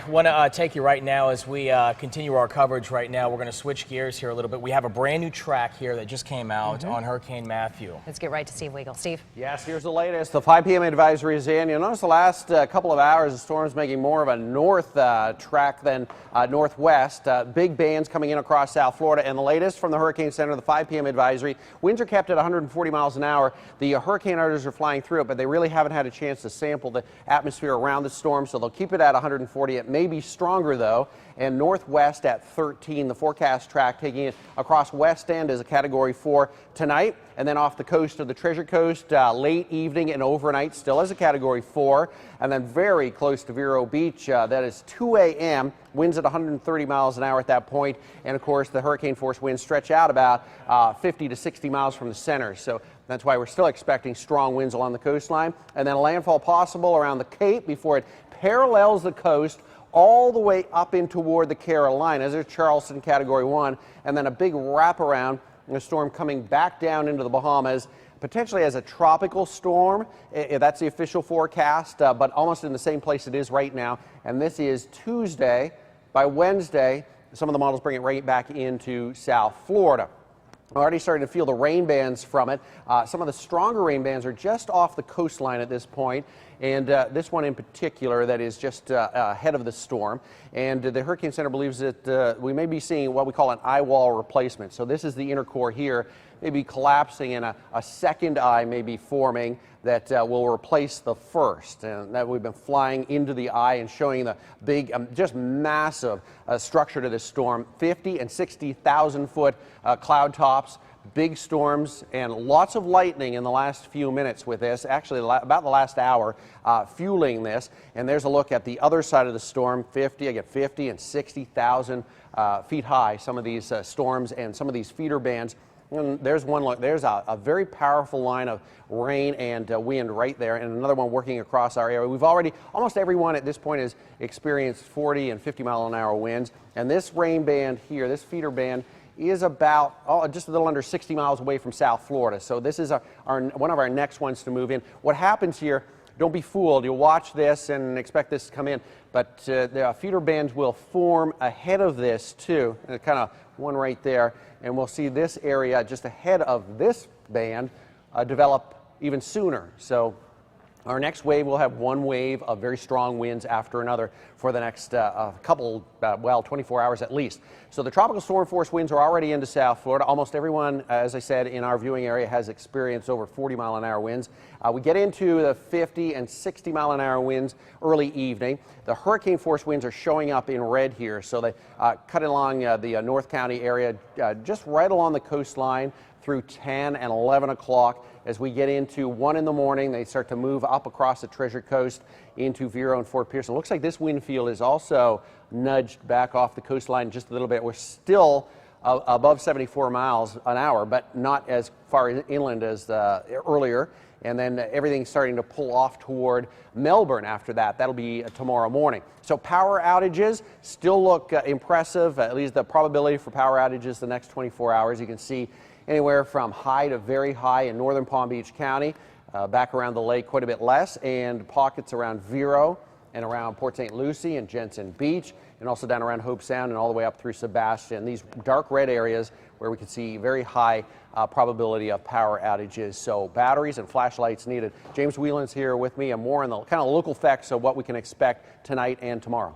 want to take you right now as we continue our coverage right now. We're going to switch gears here a little bit. We have a brand new track here that just came out on Hurricane Matthew. Let's get right to Steve Weigel. Steve. Yes, here's the latest. The 5 p.m. advisory is in. You'll notice the last couple of hours the storm's making more of a north track than northwest. Big bands coming in across South Florida. And the latest from the Hurricane Center, the 5 p.m. advisory. Winds are kept at 140 miles an hour. The hurricane artists are flying through it, but they really haven't had a chance to sample the atmosphere around the storm, so they'll keep it at 140. It may be stronger, though, and northwest at 13. The forecast track taking it across West End as a Category 4 tonight, and then off the coast of the Treasure Coast late evening and overnight still as a Category 4, and then very close to Vero Beach. That is 2 a.m. Winds at 130 miles an hour at that point, and of course the hurricane force winds stretch out about 50 to 60 miles from the center. So that's why we're still expecting strong winds along the coastline, and then a landfall possible around the Cape before it parallels the coast all the way up in toward the Carolinas. There's Charleston, Category 1, and then a big wraparound, a storm coming back down into the Bahamas, potentially as a tropical storm. That's the official forecast, but almost in the same place it is right now. And this is Tuesday. By Wednesday, some of the models bring it right back into South Florida. I'm already starting to feel the rain bands from it. Some of the stronger rain bands are just off the coastline at this point, and this one in particular that is just ahead of the storm. And the Hurricane Center believes that we may be seeing what we call an eye wall replacement. So this is the inner core here, maybe collapsing, and a second eye may be forming that will replace the first. And that we've been flying into the eye and showing the big, just massive structure to this storm. 50 and 60,000 foot cloud tops, big storms, and lots of lightning in the last few minutes with this. Actually, about the last hour, fueling this. And there's a look at the other side of the storm. 50 and 60,000 feet high. Some of these storms and some of these feeder bands. And there's one look. There's a very powerful line of rain and wind right there, and another one working across our area. We've already, almost everyone at this point has experienced 40 and 50 mile an hour winds. And this rain band here, this feeder band, is about just a little under 60 miles away from South Florida. So this is one of our next ones to move in. What happens here, don't be fooled. You'll watch this and expect this to come in, but the feeder bands will form ahead of this too. Kind of one right there, and we'll see this area just ahead of this band develop even sooner. So our next wave will have one wave of very strong winds after another for the next couple, 24 hours at least. So the tropical storm force winds are already into South Florida. Almost everyone, as I said, in our viewing area has experienced over 40 mile an hour winds. We get into the 50 and 60 mile an hour winds early evening. The hurricane force winds are showing up in red here. So they cut along the North County area, just right along the coastline through 10 and 11 o'clock. As we get into 1 in the morning, they start to move up across the Treasure Coast into Vero and Fort Pierce. It looks like this wind field is also nudged back off the coastline just a little bit. We're still above 74 miles an hour, but not as far inland as earlier. And then everything's starting to pull off toward Melbourne after that. That'll be tomorrow morning. So power outages still look impressive, at least the probability for power outages the next 24 hours. You can see anywhere from high to very high in northern Palm Beach County, back around the lake quite a bit less, and pockets around Vero and around Port St. Lucie and Jensen Beach, and also down around Hope Sound and all the way up through Sebastian. These dark red areas where we can see very high probability of power outages. So batteries and flashlights needed. James Whelan's here with me, and more on the kind of local effects of what we can expect tonight and tomorrow.